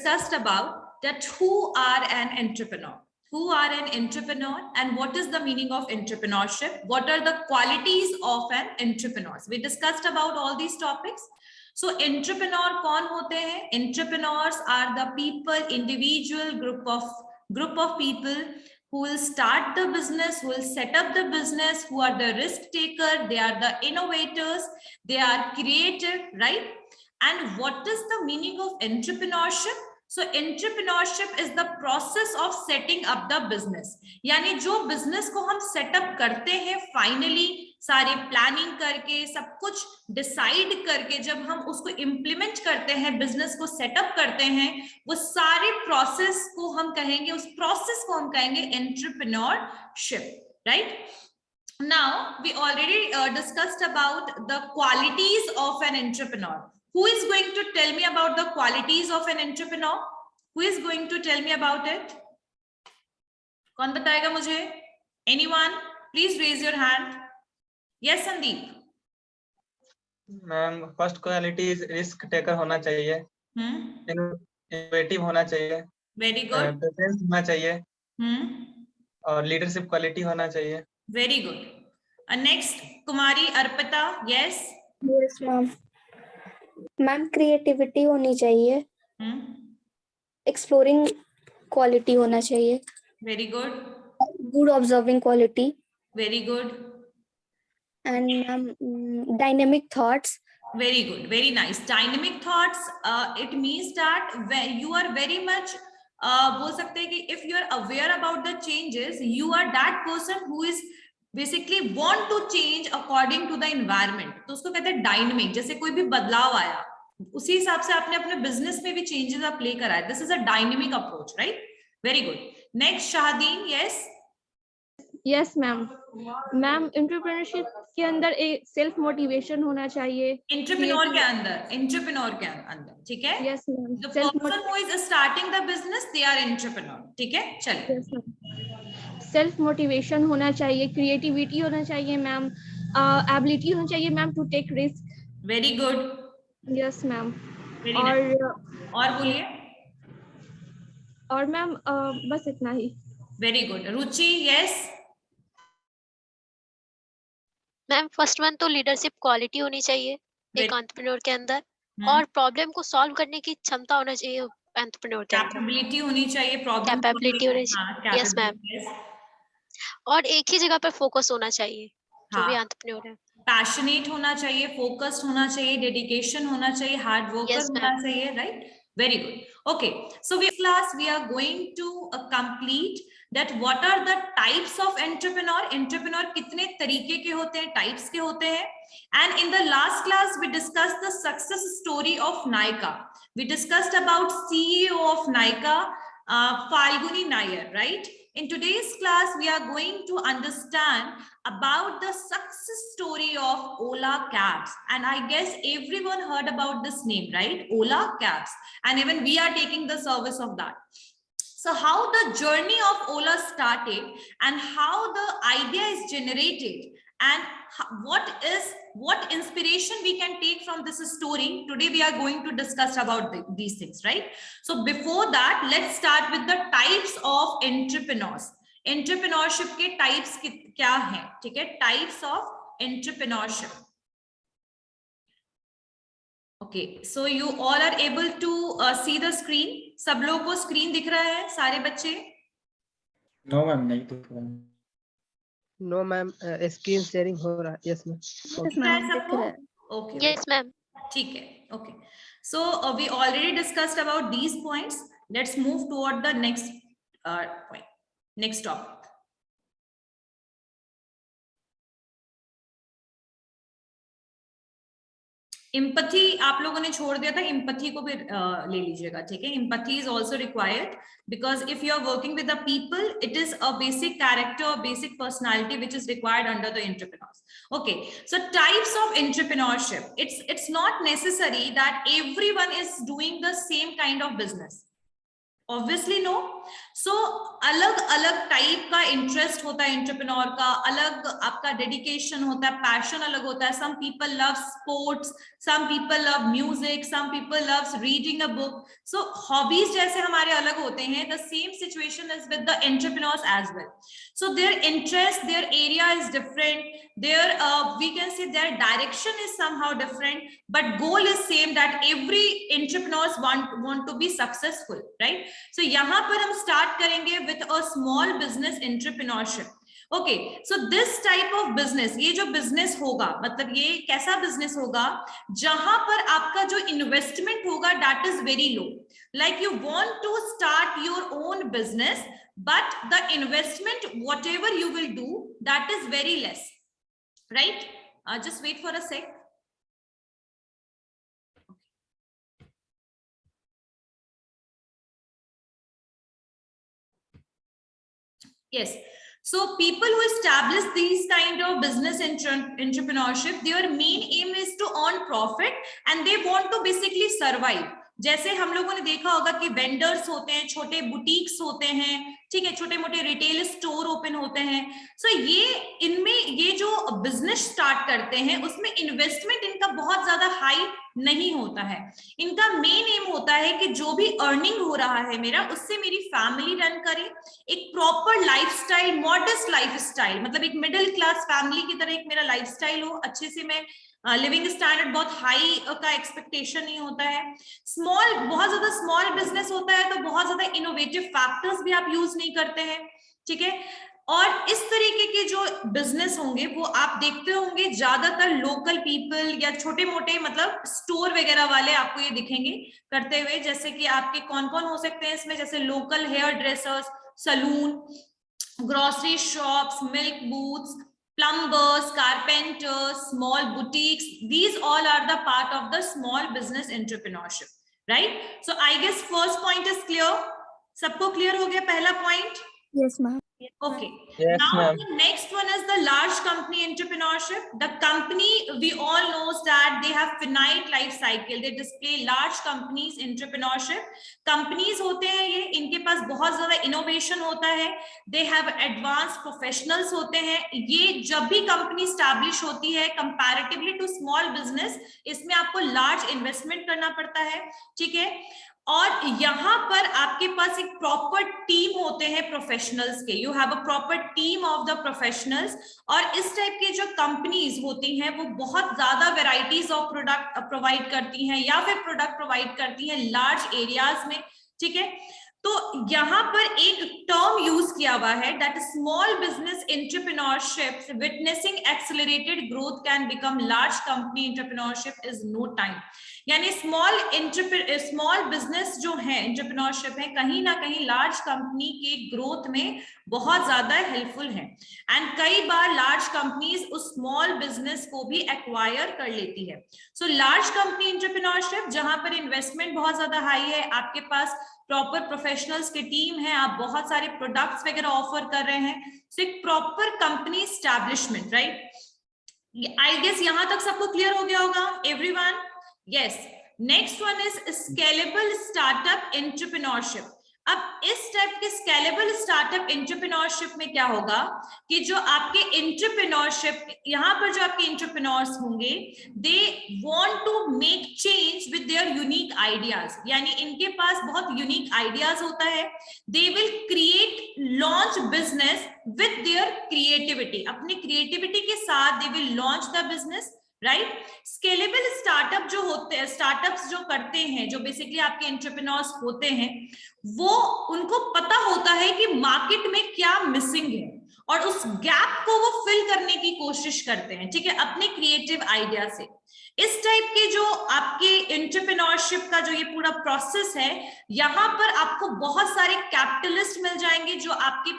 discussed about that who are an entrepreneur. Who are an entrepreneur and what is the meaning of entrepreneurship? What are the qualities of an entrepreneur? We discussed about all these topics. So entrepreneur कौन होते हैं? Entrepreneurs are the people, individual group of people who will start the business, who will set up the business, who are the risk taker, they are the innovators, they are creative, right? And what is the meaning of entrepreneurship? So entrepreneurship is the process of setting up the business. यानी जो business को हम set up करते हैं finally सारी planning करके सब कुछ डिसाइड करके जब हम उसको इम्प्लीमेंट करते हैं, बिजनेस को सेटअप करते हैं, वो सारे प्रोसेस को हम कहेंगे, उस प्रोसेस को हम कहेंगे entrepreneurship, right? Now we already discussed about the qualities of an entrepreneur. Who is going to tell me about the qualities of an entrepreneur? Who is going to tell me about it? कौन बताएगा मुझे? Anyone? Please raise your hand. Yes, Sandeep. Ma'am first quality risk taker होना चाहिए, innovative होना चाहिए, very good, patience होना चाहिए, और लीडरशिप क्वालिटी होना चाहिए. Very good. Next Kumari Arpita. Yes yes ma'am. Ma'am creativity होनी चाहिए, एक्सप्लोरिंग क्वालिटी होना चाहिए. Very good. Good observing quality. Very good. And dynamic thoughts. Very good, very nice. Dynamic thoughts, it means that you are very much बोल सकते हैं कि if you are aware about the changes, you are that person who is basically want to change according to the environment. तो उसको कहते हैं dynamic. जैसे कोई भी बदलाव आया उसी हिसाब से आपने अपने बिजनेस में भी चेंजेस आप प्ले कराए. This is a dynamic approach, right? Very good. Next Shahdeen. Yes yes ma'am. Ma'am entrepreneurship के अंदर एक सेल्फ मोटिवेशन होना चाहिए. एंटरप्रेन्योर के अंदर, ठीक है? Yes ma'am. The person who is starting the business, they are entrepreneur. ठीक है, चलिए. सेल्फ मोटिवेशन होना चाहिए, क्रिएटिविटी होना चाहिए मैम, एबिलिटी होना चाहिए ma'am to take risk. Very good. Yes ma'am. और बोलिए. और मैम बस इतना ही. Very good. Ruchi. Yes ma'am. First one तो लीडरशिप क्वालिटी होनी चाहिए एक एंटरप्रेन्योर के अंदर, और प्रॉब्लम को सॉल्व करने की क्षमता होना चाहिए एंटरप्रेन्योर के अंदर. कैपेबिलिटी होनी चाहिए, प्रॉब्लम कैपेबिलिटी होनी चाहिए. Yes ma'am. और एक ही जगह पर फोकस होना चाहिए जो भी एंटरप्रेन्योर है. पैशनेट होना चाहिए, फोकस्ड होना चाहिए, डेडिकेशन होना चाहिए, हार्ड वर्कर होना चाहिए, right? Very good. Okay, so this class we are going to complete that what are the types of entrepreneur. Entrepreneur कितने तरीके के होते हैं, types के होते हैं. And in the last class we discussed the success story of Nykaa. We discussed about CEO of Nykaa, Falguni Nair, right? In today's class we are going to understand about the success story of Ola Cabs, and I guess everyone heard about this name, right? Ola Cabs, and even we are taking the service of that. So how the journey of Ola started and how the idea is generated and what inspiration we can take from this story. Today we are going to discuss about these things, right? So before that, let's start with the types of entrepreneurs. Entrepreneurship के types क्या हैं? ठीक है, types of entrepreneurship. Okay, so you all are able to see the screen. सब लोगों को screen दिख रहा है? सारे बच्चे? नो मैम, नहीं दिख रहा. नो मैम, स्क्रीन शेयरिंग हो रहा है. Yes ma'am. Okay. Yes ma'am. ठीक है. Okay, so we already discussed about these points. Let's move toward the next point, next topic. Empathy आप लोगों ने छोड़ दिया था, एम्पैथी को भी ले लीजिएगा, ठीक है? Empathy is also required because if you are working with the people, it is a basic character, basic personality which is required under the entrepreneurs. Okay, so types of entrepreneurship. It's not necessary that everyone is doing the same kind of business. Obviously no. So अलग अलग type का interest होता है entrepreneur का, अलग आपका dedication होता है, पैशन अलग होता है। Some people love sports, some people love music, some people love reading a book. So hobbies जैसे हमारे अलग होते हैं, the same situation is with the entrepreneurs as well. So their interest, their area is different, their we can say their direction is somehow different, but goal is same, that every entrepreneurs want to be successful, right? So yahan par hum start karenge with a small business entrepreneurship। okay, so this type of business, ये जो business होगा, मतलब ये कैसा business होगा जहां पर आपका जो investment होगा that is very low, like you want to start your own business but the investment whatever you will do that is very less, right? Just wait for a sec. Yes. So people who establish these kind of business entrepreneurship, their main aim is to earn profit and they want to basically survive। जैसे हम लोगों ने देखा होगा कि vendors होते हैं, छोटे बुटीक्स होते हैं, ठीक है, छोटे मोटे रिटेल स्टोर ओपन होते हैं। सो ये इनमें ये जो बिजनेस स्टार्ट करते हैं उसमें इन्वेस्टमेंट इनका बहुत ज्यादा हाई नहीं होता है। इनका मेन एम होता है कि जो भी अर्निंग हो रहा है मेरा, उससे मेरी फैमिली रन करे, एक प्रॉपर लाइफस्टाइल, मॉडेस्ट लाइफस्टाइल, मतलब एक मिडिल क्लास फैमिली की तरह एक मेरा लाइफस्टाइल हो, अच्छे से मैं लिविंग स्टैंडर्ड बहुत हाई का एक्सपेक्टेशन नहीं होता है। स्मॉल, बहुत ज्यादा स्मॉल बिजनेस होता है तो बहुत ज्यादा इनोवेटिव फैक्टर्स भी आप यूज नहीं करते हैं, ठीक है। और इस तरीके के जो बिजनेस होंगे वो आप देखते होंगे ज्यादातर लोकल पीपल या छोटे मोटे मतलब स्टोर वगैरह वाले आपको ये दिखेंगे करते हुए। जैसे कि आपके कौन कौन हो सकते हैं इसमें, जैसे local hair dressers, salon, grocery shops, milk booths, plumbers, carpenters, small boutiques, these all are the part of the small business entrepreneurship, right? So I guess first point is clear, सबको clear हो गया पहला point? Yes, ma'am. Okay. Yes, now ma'am. the next one is the large company entrepreneurship. The company, we all knows that they have finite life cycle, they display large companies entrepreneurship। companies होते हैं ये, इनके पास बहुत ज्यादा innovation होता है, they have advanced professionals होते हैं। ये जब भी company establish होती है comparatively to small business, इसमें आपको large investment करना पड़ता है, ठीक है। और यहाँ पर आपके पास एक प्रॉपर टीम होते हैं प्रोफेशनल्स के, you have a proper team of the professionals. और इस टाइप की जो कंपनीज होती हैं वो बहुत ज्यादा वेराइटीज ऑफ प्रोडक्ट प्रोवाइड करती हैं या फिर प्रोडक्ट प्रोवाइड करती हैं लार्ज एरियाज में, ठीक है। तो यहाँ पर एक टर्म यूज किया हुआ है, that small business entrepreneurship witnessing accelerated growth can become large company entrepreneurship is no time. यानी स्मॉल बिजनेस जो है एंटरप्रेन्योरशिप है, कहीं ना कहीं लार्ज कंपनी के ग्रोथ में बहुत ज्यादा हेल्पफुल है। एंड कई बार लार्ज कंपनीज उस स्मॉल बिजनेस को भी एक्वायर कर लेती है। सो लार्ज कंपनी एंटरप्रेन्योरशिप जहां पर इन्वेस्टमेंट बहुत ज्यादा हाई है, आपके पास प्रॉपर प्रोफेशनल्स की टीम है, आप बहुत सारे प्रोडक्ट्स वगैरह ऑफर कर रहे हैं, सो एक proper company establishment, right. I guess यहां तक सबको क्लियर हो गया होगा everyone? Yes. Next one is scalable startup entrepreneurship. अब इस टाइप के स्केलेबल स्टार्टअप एंटरप्रेन्योरशिप में क्या होगा कि जो आपके एंटरप्रेन्योरशिप, यहाँ पर जो आपके एंटरप्रेन्योर्स होंगे, they want to make change with their unique ideas. यानी इनके पास बहुत यूनिक आइडियाज होता है। They will create launch business with their creativity, अपनी क्रिएटिविटी के साथ they will launch the business, right. Scalable startup जो होते हैं, स्टार्टअप्स जो करते हैं, जो बेसिकली आपके एंटरप्रेन्योर्स होते हैं, वो उनको पता होता है कि मार्केट में क्या मिसिंग है और उस गैप को वो फिल करने की कोशिश करते हैं, ठीक है, अपने क्रिएटिव आइडिया से। इस टाइप के जो आपके एंटरप्रेन्योरशिप का जो ये पूरा प्रोसेस है, यहाँ पर आपको बहुत सारे कैपिटलिस्ट मिल जाएंगे जो आपके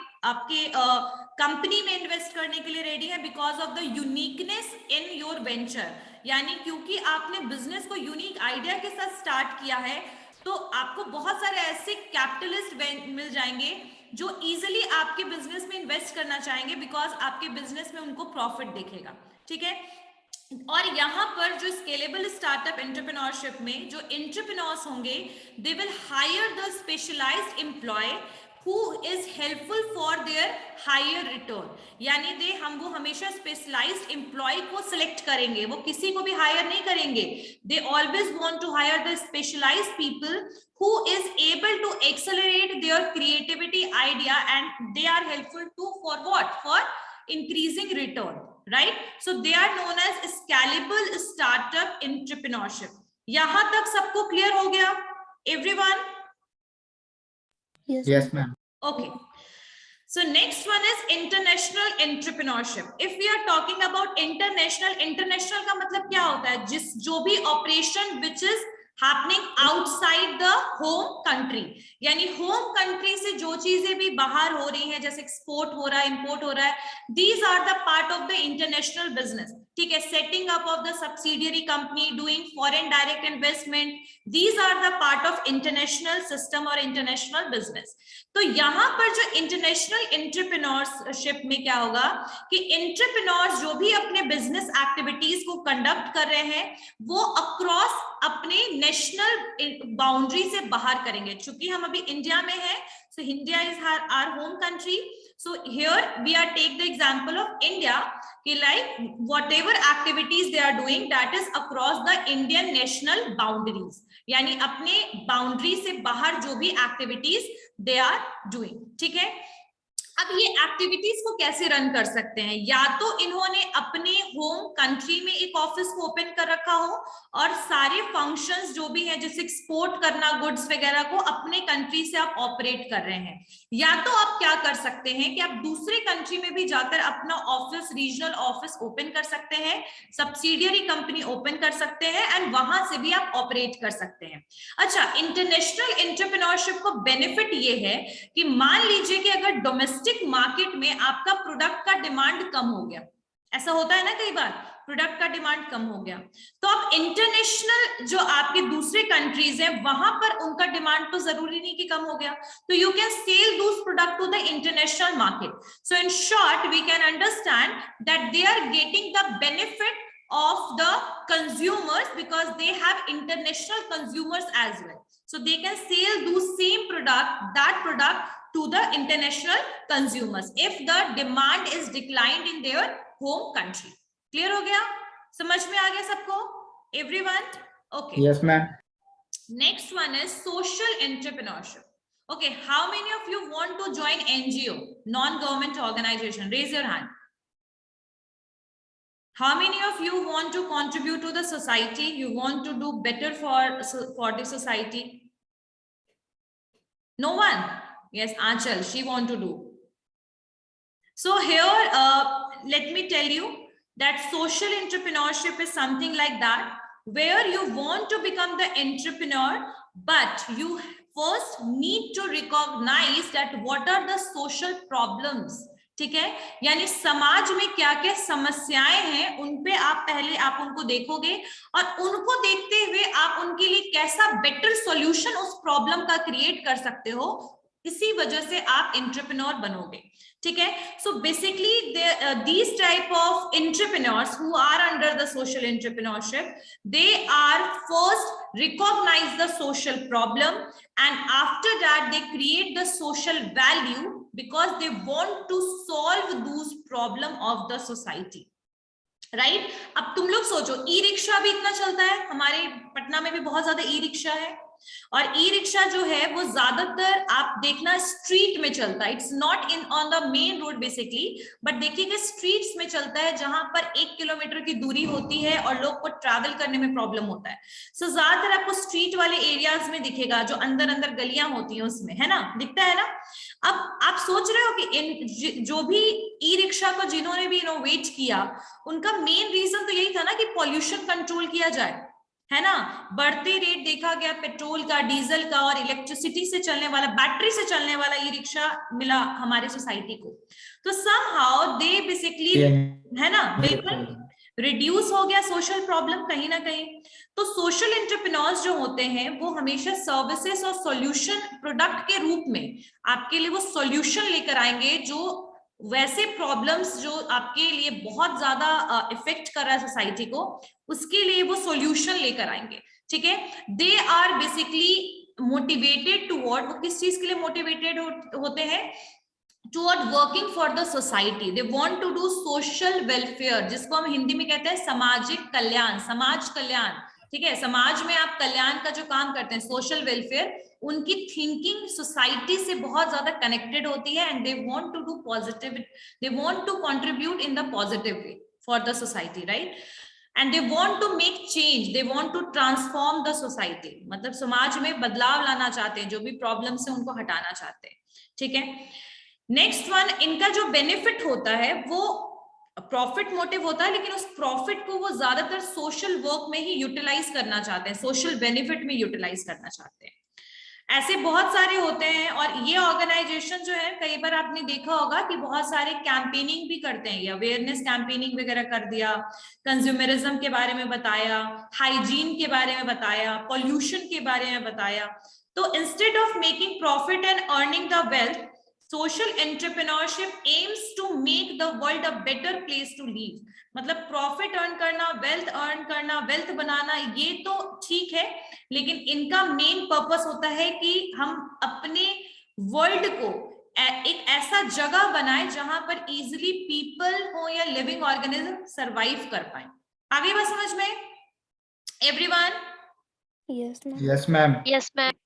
कंपनी में इन्वेस्ट करने के लिए रेडी है, because of the uniqueness in your venture. यानी क्योंकि आपने बिजनेस को यूनिक आइडिया के साथ स्टार्ट किया है, तो आपको बहुत सारे ऐसे कैपिटलिस्ट मिल जाएंगे जो इजीली आपके बिजनेस में इन्वेस्ट करना चाहेंगे, बिकॉज आपके बिजनेस में उनको प्रॉफिट दिखेगा, ठीक है। और यहाँ पर जो स्केलेबल स्टार्टअप एंटरप्रेन्योरशिप में जो एंटरप्रेन्योर्स होंगे, they will hire the specialised employ who is helpful for their higher return. यानी वो हमेशा स्पेशलाइज्ड एम्प्लॉय को सिलेक्ट करेंगे, वो किसी को भी हायर नहीं करेंगे. They always want to hire the specialized people who is able to accelerate their creativity idea, and they are helpful to for what? For increasing return, right? So they are known as scalable startup entrepreneurship. यहाँ तक सबको clear हो गया everyone? Yes, ma'am. Okay. So next one is international entrepreneurship. If we are talking about international का मतलब क्या होता है? जो भी operation which is happening outside the home country, यानी home country से जो चीजें भी बाहर हो रही हैं, जैसे export हो रहा है, import हो रहा है, these are the part of the international business. ठीक है, setting up of the subsidiary company, doing foreign direct investment, these are the part of international system or international business. तो यहाँ पर जो international entrepreneurship में क्या होगा कि entrepreneurs जो भी अपने business activities को conduct कर रहे हैं, वो across अपने national boundary से बाहर करेंगे. चूंकि हम अभी इंडिया में हैं, so India is our home country. So here we are take the example of India, like whatever activities they are doing, that is across the Indian national boundaries. यानी अपने boundary से बाहर जो भी activities they are doing. ठीक है, अब ये एक्टिविटीज को कैसे रन कर सकते हैं? या तो इन्होंने अपने होम कंट्री में एक ऑफिस को ओपन कर रखा हो और सारे फंक्शंस जो भी हैं, जैसे एक्सपोर्ट करना गुड्स वगैरह को, अपने कंट्री से आप ऑपरेट कर रहे हैं. या तो आप क्या कर सकते हैं कि आप दूसरे कंट्री में भी जाकर अपना ऑफिस, रीजनल ऑफिस ओपन कर सकते हैं, सब्सिडियरी कंपनी ओपन कर सकते हैं, एंड वहां से भी आप ऑपरेट कर सकते हैं. अच्छा, इंटरनेशनल एंटरप्रेन्योरशिप को बेनिफिट ये है कि मान लीजिए कि अगर डोमेस्टिक मार्केट में आपका प्रोडक्ट का डिमांड कम हो गया, ऐसा होता है ना कई बार, प्रोडक्ट का डिमांड कम हो गया, तो आप इंटरनेशनल जो आपके दूसरे कंट्रीज हैं वहां पर उनका डिमांड तो जरूरी नहीं कि कम हो गया, तो you can sell those product to the international market. So in short we can understand that they are getting the benefit of the consumers because they have international consumers as well, so they can sell those same product to the international consumers if the demand is declined in their home country. Clear हो गया? समझ में आ गया सबको? Everyone? Okay. Yes, ma'am. Next one is social entrepreneurship. Okay, how many of you want to join NGO, non-government organization? Raise your hand. How many of you want to contribute to the society? You want to do better for the society? No one? Yes, Aanchal, she want to do. So here, let me tell you that social entrepreneurship is something like that, where you want to become the entrepreneur, but you first need to recognize that what are the social problems. ठीक है, यानी समाज में क्या क्या समस्याएं हैं, उन पे आप उनको देखोगे और उनको देखते हुए आप उनके लिए कैसा बेटर सॉल्यूशन उस प्रॉब्लम का क्रिएट कर सकते हो, इसी वजह से आप एंटरप्रेन्योर बनोगे. ठीक है, so basically these type of entrepreneurs who are under the social entrepreneurship, they are first recognize the social problem, and after that they create the social value because they want to solve those problem of the society. Right? अब तुम लोग सोचो, e rickshaw भी इतना चलता है, हमारे पटना में भी बहुत ज्यादा ई रिक्शा है, और ई रिक्शा जो है वो ज्यादातर आप देखना स्ट्रीट में चलता है. It's not in on the main road basically, but देखिएगा स्ट्रीट्स में चलता है जहां पर 1 किलोमीटर की दूरी होती है और लोग को ट्रैवल करने में प्रॉब्लम होता है. सो ज्यादातर आपको स्ट्रीट वाले एरियाज में दिखेगा, जो अंदर अंदर गलियां होती हैं उसमें, है ना, दिखता है ना. अब आप सोच रहे हो कि जो भी ई रिक्शा को जिन्होंने भी इनोवेट किया, उनका मेन रीजन तो यही था ना कि पॉल्यूशन कंट्रोल किया जाए, है ना. बढ़ते रेट देखा गया पेट्रोल का, डीजल का, और इलेक्ट्रिसिटी से चलने वाला, बैटरी से चलने वाला ई रिक्शा मिला हमारे सोसाइटी को, तो समहाउ दे बेसिकली, है ना, बिल्कुल रिड्यूस हो गया सोशल प्रॉब्लम कहीं ना कहीं. तो सोशल एंटरप्रेन्योर्स जो होते हैं वो हमेशा सर्विसेज और सॉल्यूशन प्रोडक्ट के रूप में आपके लिए वो सॉल्यूशन लेकर आएंगे जो वैसे प्रॉब्लम्स जो आपके लिए बहुत ज्यादा इफेक्ट कर रहा है सोसाइटी को, उसके लिए वो सॉल्यूशन लेकर आएंगे, ठीक है। They are basically motivated toward, वो किस चीज के लिए मोटिवेटेड होते हैं, toward working for the society. They want to do social welfare, जिसको हम हिंदी में कहते हैं सामाजिक कल्याण, समाज कल्याण, ठीक है। समाज में आप कल्याण का जो काम करते हैं, सोशल वेलफेयर, उनकी थिंकिंग सोसाइटी से बहुत ज्यादा कनेक्टेड होती है, and they want to do positive, they want to contribute in the positive way for the society, right. And they want to make change, they want to transform the society, मतलब समाज में बदलाव लाना चाहते हैं, जो भी प्रॉब्लम से उनको हटाना चाहते हैं, ठीक है। नेक्स्ट वन, इनका जो बेनिफिट होता है वो प्रॉफिट मोटिव होता है, लेकिन उस प्रॉफिट को वो ज्यादातर सोशल वर्क में ही यूटिलाइज करना चाहते हैं, सोशल बेनिफिट में यूटिलाइज करना चाहते हैं। ऐसे बहुत सारे होते हैं, और ये ऑर्गेनाइजेशन जो है, कई बार आपने देखा होगा कि बहुत सारे कैंपेनिंग भी करते हैं, अवेयरनेस कैंपेनिंग वगैरह कर दिया, कंज्यूमरिज्म के बारे में बताया, हाइजीन के बारे में बताया, पॉल्यूशन के बारे में बताया। तो instead of making profit and earning the wealth, social entrepreneurship aims to make the world a better place to live. मतलब प्रॉफिट अर्न करना, वेल्थ अर्न करना, वेल्थ बनाना, ये तो ठीक है, लेकिन इनका मेन पर्पस होता है कि हम अपने वर्ल्ड को एक ऐसा जगह बनाए जहां पर इजिली पीपल हो या लिविंग ऑर्गेनिज्म सरवाइव कर पाए। आगे बात समझ में everyone? Yes ma'am. Yes, ma'am. Yes, ma'am.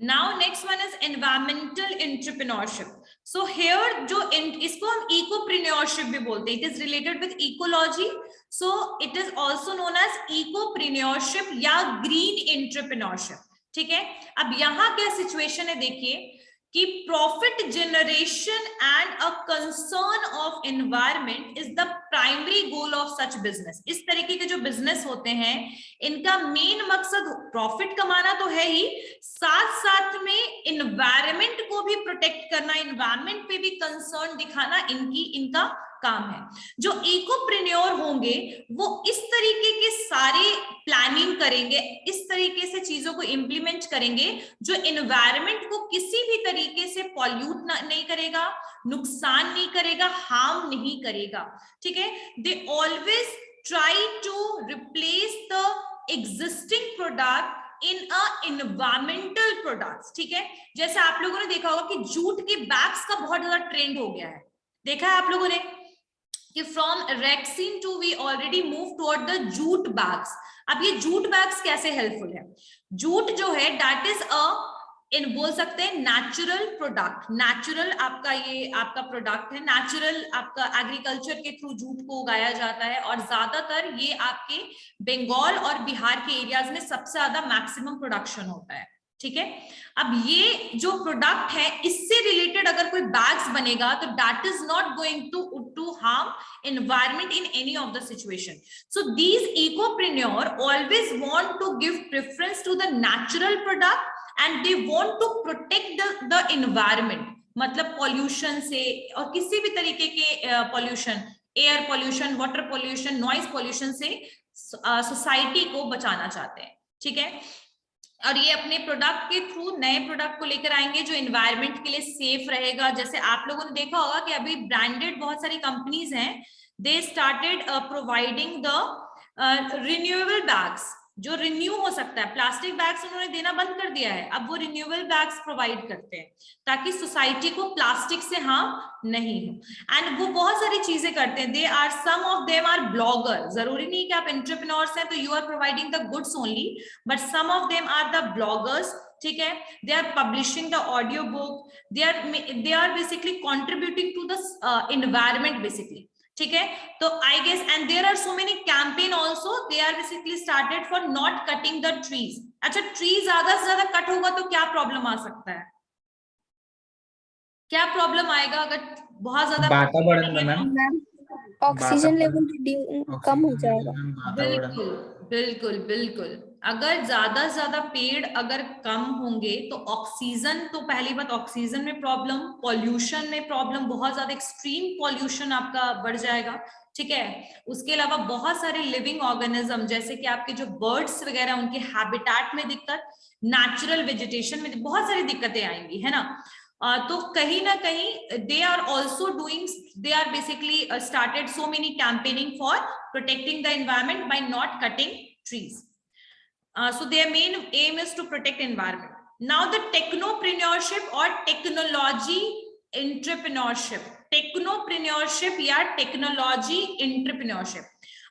Now next one is environmental entrepreneurship. So here जो इसको हम ecopreneurship भी बोलते हैं, it is related with ecology, so it is also known as ecopreneurship या green entrepreneurship, ठीक है। अब यहाँ क्या सिचुएशन है, देखिए कि profit generation and a concern of environment is the primary goal of such business. इस तरीके के जो बिजनेस होते हैं, इनका मेन मकसद प्रॉफिट कमाना तो है ही, साथ साथ में एनवायरमेंट को भी प्रोटेक्ट करना, एनवायरमेंट पे भी कंसर्न दिखाना इनका काम है। जो इकोप्रेन्योर होंगे वो इस तरीके के सारे प्लानिंग करेंगे, इस तरीके से चीजों को इंप्लीमेंट करेंगे जो एनवायरमेंट को किसी भी तरीके से पॉल्यूट नहीं करेगा, नुकसान नहीं करेगा, हार्म नहीं करेगा, ठीक है। They always try to replace the existing product in a environmental products, ठीक है। जैसे आप लोगों ने देखा होगा कि जूट के बैग्स का बहुत ज्यादा ट्रेंड हो गया है, देखा है आप लोगों ने कि from rexine to we already move toward the jute bags. अब ये जूट बैग्स कैसे हेल्पफुल है? जूट जो है दैट इज बोल सकते हैं नेचुरल प्रोडक्ट, नेचुरल आपका प्रोडक्ट है, नेचुरल आपका एग्रीकल्चर के थ्रू जूट को उगाया जाता है, और ज्यादातर ये आपके बंगाल और बिहार के एरियाज में सबसे ज्यादा मैक्सिमम प्रोडक्शन होता है, ठीक है। अब ये जो प्रोडक्ट है, इससे रिलेटेड अगर कोई बैग्स बनेगा तो that is not going to harm environment in any of the situation. So these ecopreneur always want to give preference to the natural product and they want to protect the environment, मतलब pollution से और किसी भी तरीके के pollution, air pollution, water pollution, noise pollution से society को बचाना चाहते हैं, ठीक है। और ये अपने प्रोडक्ट के थ्रू नए प्रोडक्ट को लेकर आएंगे जो एनवायरनमेंट के लिए सेफ रहेगा। जैसे आप लोगों ने देखा होगा कि अभी ब्रांडेड बहुत सारी कंपनीज हैं, दे started providing the renewable bags, जो रिन्यू हो सकता है। प्लास्टिक बैग्स उन्होंने देना बंद कर दिया है, अब वो रिन्यूएबल बैग्स प्रोवाइड करते हैं ताकि सोसाइटी को प्लास्टिक से हार्म नहीं हो। एंड वो बहुत सारी चीजें करते हैं। They are some of them are blogger, जरूरी नहीं कि आप एंटरप्रेन्योर्स हैं तो you are providing the goods only, but some of them are the bloggers, ठीक है। They are publishing the audio book, they are basically contributing to the environment basically, ठीक है। तो I guess and there are so many campaign also, they are basically started for not cutting the trees. अच्छा, tree ज्यादा से ज्यादा cut होगा तो क्या प्रॉब्लम आ सकता है? क्या प्रॉब्लम आएगा अगर बहुत ज्यादा वातावरण में मैम ऑक्सीजन लेवल कम हो जाएगा। बिल्कुल बिल्कुल बिल्कुल। अगर ज्यादा से ज्यादा पेड़ अगर कम होंगे तो ऑक्सीजन, तो पहली बात ऑक्सीजन में प्रॉब्लम, पॉल्यूशन में प्रॉब्लम, बहुत ज्यादा एक्सट्रीम पॉल्यूशन आपका बढ़ जाएगा, ठीक है। उसके अलावा बहुत सारे लिविंग ऑर्गेनिज्म जैसे कि आपके जो बर्ड्स वगैरह, उनके हैबिटेट में दिक्कत, नेचुरल वेजिटेशन में बहुत सारी दिक्कतें आएंगी, है ना। तो कहीं ना कहीं they are also doing, they are basically started so many campaigning for protecting the environment by not cutting trees. So their main aim is to protect environment. Now the technopreneurship or technology entrepreneurship, technopreneurship या technology entrepreneurship.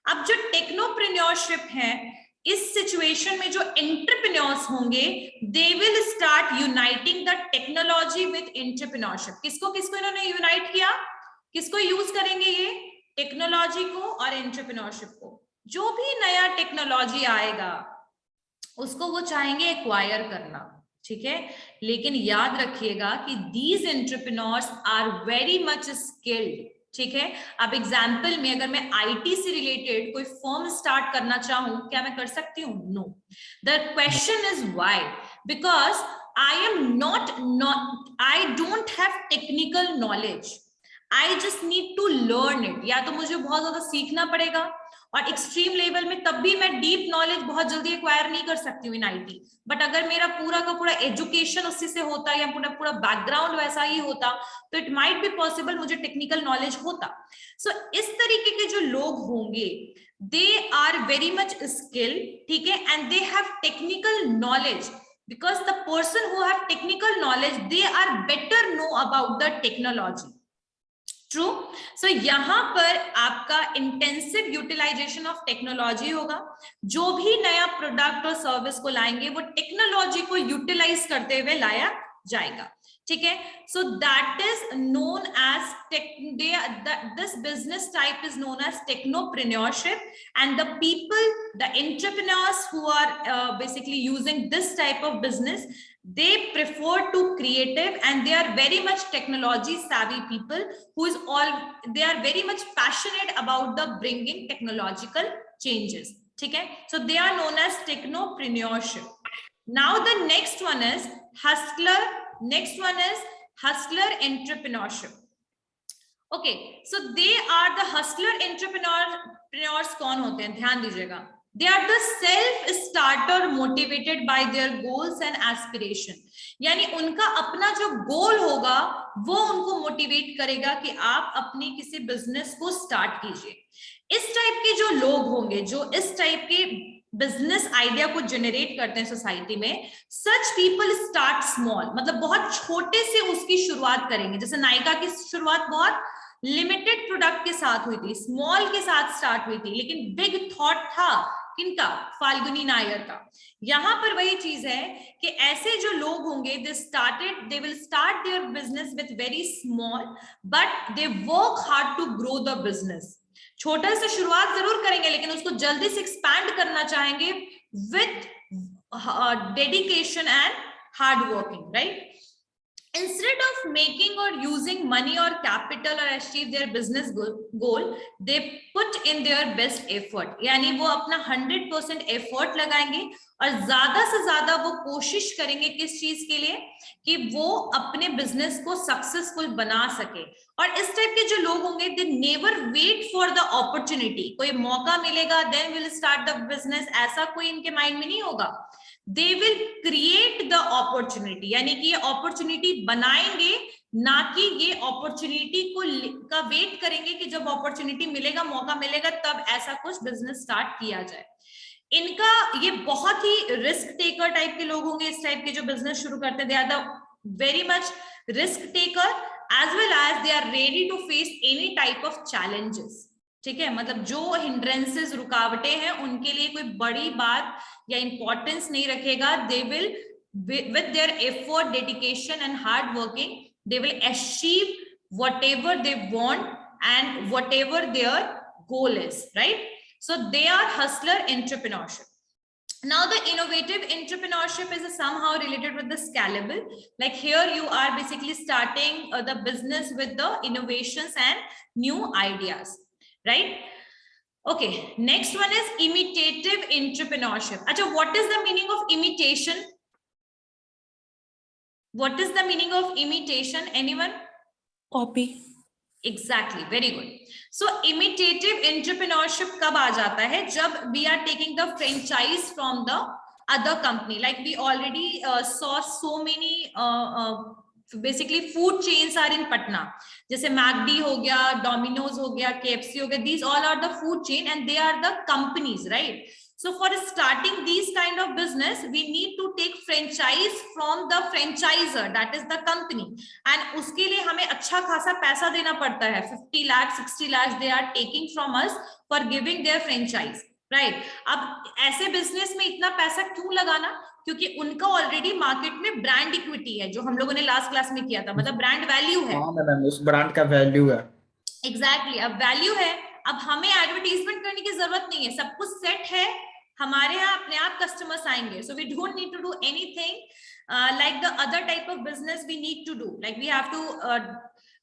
अब जो technopreneurship है, इस situation में जो entrepreneurs होंगे, they will start uniting the technology with entrepreneurship. किसको किसको इन्होंने यूनाइट किया, किसको यूज करेंगे ये, टेक्नोलॉजी को और एंटरप्रेन्योरशिप को. जो भी नया टेक्नोलॉजी आएगा उसको वो चाहेंगे एक्वायर करना, ठीक है. लेकिन याद रखिएगा कि these entrepreneurs are very much skilled, ठीक है. अब एग्जाम्पल में अगर मैं आईटी से रिलेटेड कोई फर्म स्टार्ट करना चाहूं, क्या मैं कर सकती हूँ? No. The question is why, because I am not I don't have technical knowledge, I just need to learn it. या तो मुझे बहुत ज्यादा सीखना पड़ेगा, और एक्सट्रीम लेवल में तब भी मैं डीप नॉलेज बहुत जल्दी एक्वायर नहीं कर सकती हूँ इन आईटी. बट अगर मेरा पूरा का पूरा एजुकेशन उसी से होता या पूरा बैकग्राउंड वैसा ही होता, तो इट माइट बी पॉसिबल मुझे टेक्निकल नॉलेज होता. सो इस तरीके के जो लोग होंगे, they are very much skilled, ठीक है, and they have technical knowledge, because the person who have technical knowledge, they are better know about the technology. True. So यहाँ पर आपका इंटेंसिव यूटिलाइजेशन ऑफ टेक्नोलॉजी होगा. जो भी नया प्रोडक्ट और सर्विस को लाएंगे वो टेक्नोलॉजी को यूटिलाइज करते हुए लाया जाएगा, ठीक है. So that is known as this business type is known as technopreneurship, and the people, the entrepreneurs who are basically using this type of business, they prefer to creative and they are very much technology savvy people who is all, they are very much passionate about the bringing technological changes, ठीक है. So they are known as technopreneurship. Now the next one is hustler. Next one is hustler entrepreneurship. Okay, so they are the hustler entrepreneurs. कौन होते हैं, ध्यान दीजिएगा. They are the self-starter motivated by their goals and aspiration. यानी उनका अपना जो गोल होगा वो उनको मोटिवेट करेगा कि आप अपनी किसी बिजनेस को स्टार्ट कीजिए. इस टाइप के जो लोग होंगे, जो इस टाइप के बिजनेस आइडिया को जनरेट करते हैं सोसाइटी में, सच पीपल स्टार्ट स्मॉल, मतलब बहुत छोटे से उसकी शुरुआत करेंगे. जैसे नायका की शुरुआत बहुत लिमिटेड प्रोडक्ट के साथ हुई थी, स्मॉल के साथ स्टार्ट हुई थी, लेकिन बिग थॉट था किनका, फाल्गुनी नायर का. यहां पर वही चीज है कि ऐसे जो लोग होंगे, they will start their business with very small, but they work hard to grow the business. छोटा से शुरुआत जरूर करेंगे, लेकिन उसको जल्दी से एक्सपैंड करना चाहेंगे with dedication and hard working, right. Instead of making or using money or capital or achieve their business goal, they put in their best effort. यानी वो अपना 100% एफर्ट लगाएंगे और ज्यादा से ज्यादा वो कोशिश करेंगे किस चीज के लिए, कि वो अपने बिजनेस को सक्सेसफुल बना सके. और इस टाइप के जो लोग होंगे, they never wait for the opportunity. कोई मौका मिलेगा then will start the business, ऐसा कोई इनके माइंड में नहीं होगा. They will create the opportunity, यानी कि ये अपॉर्चुनिटी बनाएंगे, ना कि ये अपॉर्चुनिटी का वेट करेंगे कि जब अपॉर्चुनिटी मिलेगा, मौका मिलेगा, तब ऐसा कुछ बिजनेस स्टार्ट किया जाए. इनका ये बहुत ही रिस्क टेकर टाइप के लोग होंगे. इस टाइप के जो बिजनेस शुरू करते हैं, they are the very much risk taker as well as they are ready to face any type of challenges, ठीक है. मतलब जो हिंड्रेंसेस, रुकावटें हैं, उनके लिए कोई बड़ी बात या इंपॉर्टेंस नहीं रखेगा. They will with their effort, dedication and hard working, they will achieve whatever they want and whatever their goal is, right. So they are hustler entrepreneurship. Now the innovative entrepreneurship is somehow related with the scalable. Like here you are basically starting the business with the innovations and new ideas, right? Okay, next one is imitative entrepreneurship. Acha, what is the meaning of imitation? What is the meaning of imitation? Anyone? Copy. Exactly, very good. So imitative entrepreneurship कब आ जाता है? जब we are taking the franchise from the other company. Like we already saw so many basically food chains are in Patna. जैसे McD हो गया, Domino's हो गया, KFC हो गया, these all are the food chain and they are the companies, right? So for starting these kind of business, we need to take franchise from the franchisor, that is the company. And उसके लिए हमें अच्छा खासा पैसा देना पड़ता है, 50 lakh 60 lakh they are taking from us for giving their franchise, right? अब ऐसे बिजनेस में इतना पैसा क्यों लगाना? क्योंकि उनका ऑलरेडी मार्केट में ब्रांड इक्विटी है, जो हम लोगों ने लास्ट क्लास में किया था, मतलब ब्रांड वैल्यू है। हाँ मैडम, उस ब्रांड का वैल्यू है। एग्जैक्टली, अब वैल्यू है, अब हमें एडवर्टाइजमेंट करने की जरूरत नहीं है, सब कुछ सेट है, हमारे यहाँ अपने आप कस्टमर्स आएंगे। So we don't need to do anything like the other type of business we need to do, like we have to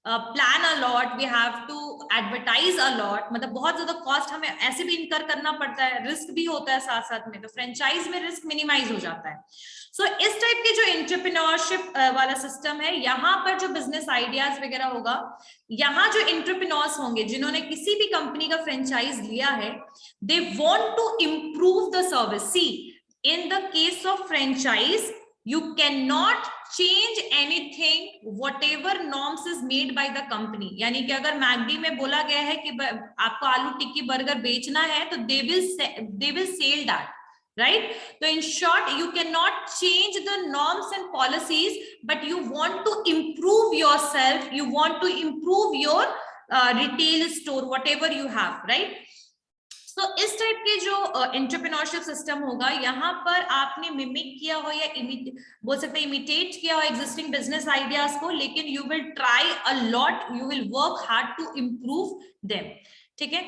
plan a lot, we have to advertise a lot, मतलब बहुत ज्यादा cost हमें ऐसे भी इनकर करना पड़ता है, रिस्क भी होता है साथ साथ में। तो फ्रेंचाइज में रिस्क मिनिमाइज हो जाता है। सो इस टाइप के जो एंटरप्रेन्योरशिप वाला सिस्टम है, यहाँ पर जो बिजनेस आइडियाज वगैरह होगा, यहाँ जो एंटरप्रेन्योर्स होंगे जिन्होंने किसी भी कंपनी का फ्रेंचाइज लिया है, they want to improve the service. See, in the case of franchise you cannot change anything whatever norms is made by the company। यानी कि अगर मैकडी में बोला गया है कि आपको आलू टिक्की बर्गर बेचना है, तो they will sell that, right? So in short, you cannot change the norms and policies, but you want to improve yourself, you want to improve your retail store, whatever you have, right? तो इस type के जो entrepreneurship system होगा, यहाँ पर आपने mimic किया हो या बोल सकते हैं इमिटेट किया हो एग्जिस्टिंग बिजनेस आइडियाज को, लेकिन you will try a lot, you will work hard to improve them, ठीक है?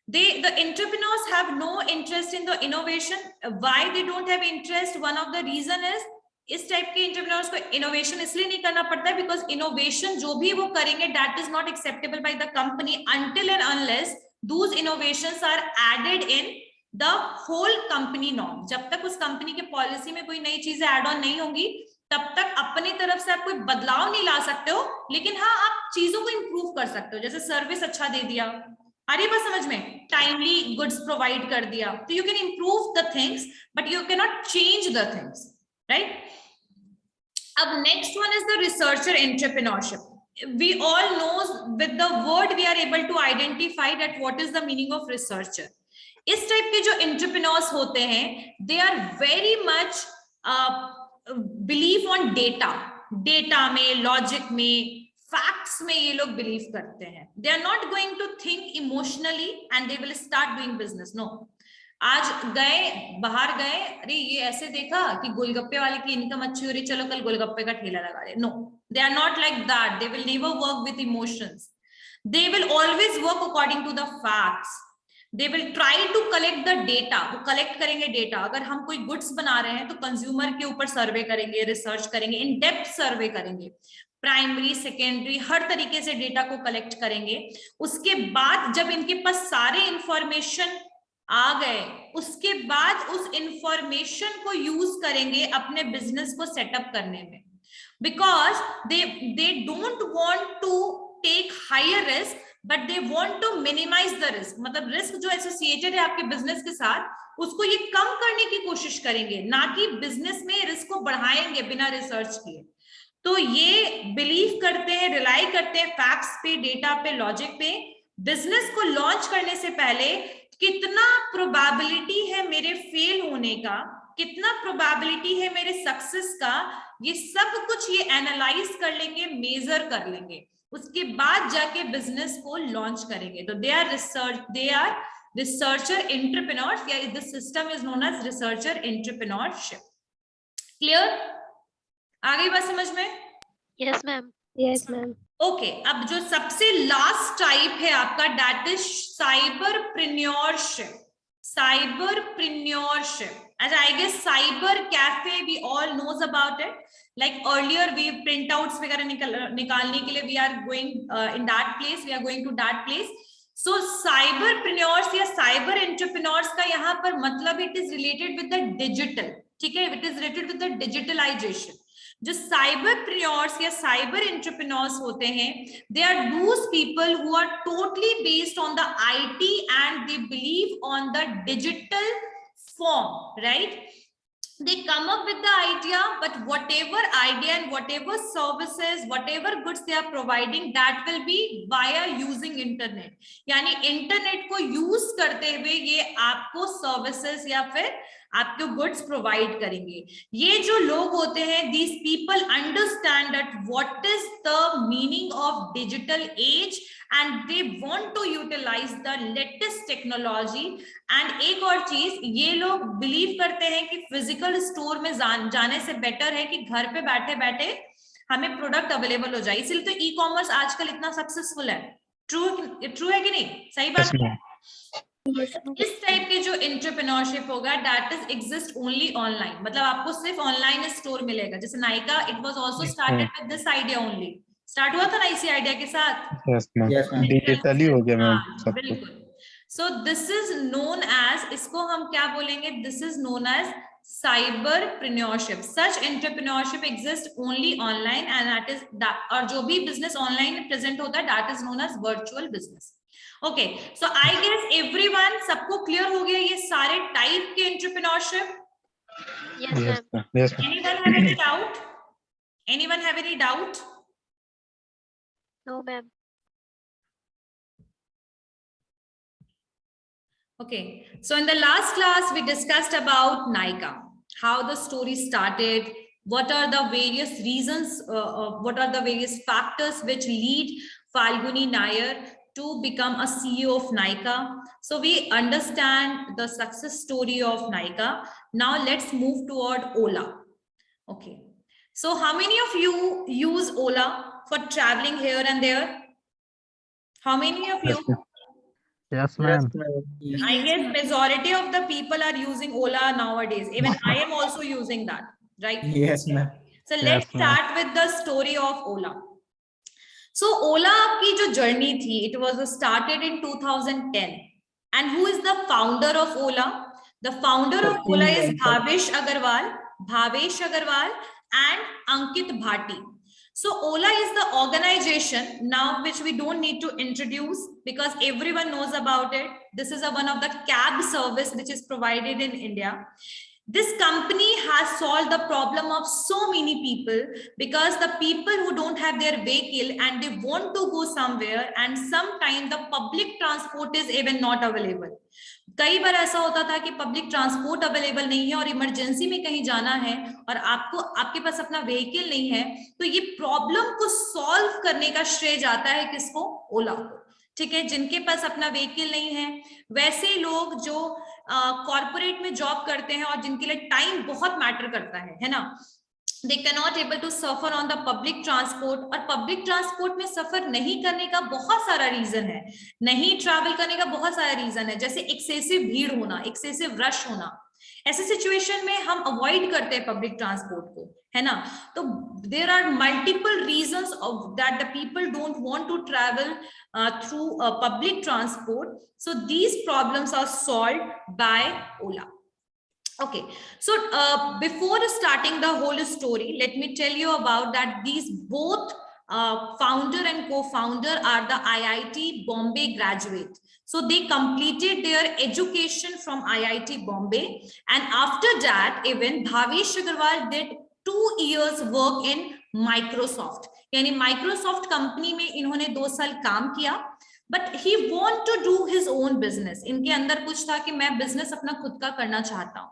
The entrepreneurs have no interest in the innovation. Why they don't have interest? One of the reason is, इस type के entrepreneurs को innovation इसलिए नहीं करना पड़ता है बिकॉज इनोवेशन जो भी वो करेंगे that is not acceptable by the company until and unless those innovations are added in the whole company norm। जब तक उस कंपनी के पॉलिसी में कोई नई चीजें एड ऑन नहीं होंगी, तब तक अपनी तरफ से आप कोई बदलाव नहीं ला सकते हो, लेकिन हाँ आप चीजों को इंप्रूव कर सकते हो। जैसे सर्विस अच्छा दे दिया, आ रही बात समझ में, टाइमली गुड्स प्रोवाइड कर दिया, तो you can improve the things but you can not change the things, right? अब next one is the researcher entrepreneurship. We all know with the word we are able to identify that what is the meaning of researcher। इस type के जो entrepreneurs होते हैं, they are very much believe on data में, logic में, facts में ये लोग believe करते हैं। They are not going to think emotionally and they will start doing business। No, आज गए, बाहर गए, अरे ये ऐसे देखा कि गोलगप्पे वाले की इनकम अच्छी हो रही, चलो कल गोलगप्पे का ठेला लगा दे। No, they are not like that। They will never work with emotions। They will always work according to the facts। They will try to collect the data। वो कलेक्ट करेंगे डेटा। अगर हम कोई गुड्स बना रहे हैं तो कंज्यूमर के ऊपर सर्वे करेंगे, रिसर्च करेंगे, इन डेप्थ सर्वे करेंगे, प्राइमरी सेकेंडरी हर तरीके से डेटा को कलेक्ट करेंगे। उसके बाद जब इनके पास सारे इंफॉर्मेशन आ गए, उसके बाद उस इंफॉर्मेशन को यूज करेंगे अपने बिजनेस को सेटअप करने में, because they don't want to take higher risk but they want to minimise the risk. मतलब रिस्क जो एसोसिएटेड है आपके बिजनेस के साथ, उसको ये कम करने की कोशिश करेंगे, ना कि बिजनेस में रिस्क को बढ़ाएंगे बिना रिसर्च किए। तो ये बिलीव करते हैं, रिलाई करते हैं फैक्ट्स पे, डेटा पे, लॉजिक पे। बिजनेस को लॉन्च करने से पहले कितना प्रोबेबिलिटी है मेरे फेल होने का, कितना प्रोबेबिलिटी है मेरे सक्सेस का, ये सब कुछ ये एनालाइज कर लेंगे, मेजर कर लेंगे, उसके बाद जाके बिजनेस को लॉन्च करेंगे। तो दे आर रिसर्चर एंटरप्रेन्योर्स, या this system is known as researcher entrepreneurship. Clear? आ गई बात समझ में? Yes ma'am. Yes ma'am. Okay, अब जो सबसे लास्ट टाइप है आपका, that is cyberpreneurship. Cyberpreneurship, as I guess cyber cafe we all knows about it, like earlier we printouts वगैरह निकालने के लिए we are going in that place, we are going to that place। So cyberpreneurs या cyber entrepreneurs का यहाँ पर मतलब it is related with the digital, ठीक है, it is related with the digitalization। जो साइबरप्रेन्योर्स या साइबर एंटरप्रेन्योर्स होते हैं, they are those people who are totally based on the IT and they believe on the digital form, right? They come up with the idea, but whatever idea and whatever services, whatever goods they are providing, that will be via using internet. यानी internet को use करते हुए ये आपको services या फिर आपको goods provide करेंगे. ये जो लोग होते हैं, these people understand that what is the meaning of digital age and they want to utilize the latest technology. And एक और चीज, ये लोग बिलीव करते हैं कि फिजिकल स्टोर में जाने से बेटर है कि घर पे बैठे बैठे हमें प्रोडक्ट अवेलेबल हो जाए. इसलिए तो ई कॉमर्स आजकल इतना सक्सेसफुल है. ट्रू है कि नहीं? सही बात है. इस टाइप के जो एंटरप्रेन्योरशिप होगा, that is exist only online. मतलब आपको सिर्फ ऑनलाइन स्टोर मिलेगा. जैसे Nykaa, it was also started with this idea only. Start हुआ था ना इसी आइडिया के साथ. यस मैम, डिजिटली हो गया मैम सब. बिल्कुल. So this is known as, इसको हम क्या बोलेंगे, this is known as cyberpreneurship. Such entrepreneurship exist only online and that is that. और जो भी बिजनेस ऑनलाइन प्रेजेंट होता है, that is known as virtual business. Okay, so I guess everyone, सबको क्लियर हो गया ये सारे टाइप के entrepreneurship? Yes, ma'am. Yes ma'am. Anyone have any doubt? Anyone have any doubt? No, ma'am. Okay, so in the last class we discussed about Nykaa, how the story started, what are the various reasons, what are the various factors which lead Falguni Nair to become a CEO of Nykaa. So we understand the success story of Nykaa. Now let's move toward Ola. Okay, so how many of you use Ola for traveling here and there? How many of you? Yes ma'am. I guess majority of the people are using Ola nowadays. Even I am also using that, right? Yes ma'am. So let's start with the story of Ola. So Ola की जो journey थी, it was started in 2010. And who is the founder of Ola? The founder of Ola is Bhavesh Agarwal and Ankit Bhati. So Ola is the organization now which we don't need to introduce because everyone knows about it. This is one of the cab service which is provided in India. This company has solved the problem of so many people because the people who don't have their vehicle and they want to go somewhere and sometimes the public transport is even not available. कई बार ऐसा होता था कि public transport available नहीं है और emergency में कहीं जाना है और आपके पास अपना व्हीकल नहीं है, तो ये प्रॉब्लम को सॉल्व करने का श्रेय जाता है किसको? ओला को. ठीक है, जिनके पास अपना व्हीकल नहीं है, वैसे लोग जो कॉर्पोरेट में जॉब करते हैं और जिनके लिए टाइम बहुत मैटर करता है ना, they cannot able to suffer on the public transport. और पब्लिक ट्रांसपोर्ट में सफर नहीं करने का बहुत सारा रीजन है, नहीं ट्रैवल करने का बहुत सारा रीजन है, जैसे एक्सेसिव भीड़ होना, एक्सेसिव रश होना. ऐसे सिचुएशन में हम अवॉइड करते हैं पब्लिक ट्रांसपोर्ट को, है ना. तो there are multiple reasons of that the people don't want to travel through public transport. So these problems are solved by Ola. Okay, so before starting the whole story, let me tell you about that these both founder and co-founder are the IIT Bombay graduate. So they completed their education from IIT Bombay, and after that even Bhavesh Agarwal did 2 years work in Microsoft. यानी Microsoft company में इन्होंने 2 साल काम किया, but he want to do his own business. इनके अंदर कुछ था कि मैं business अपना खुद का करना चाहता हूँ.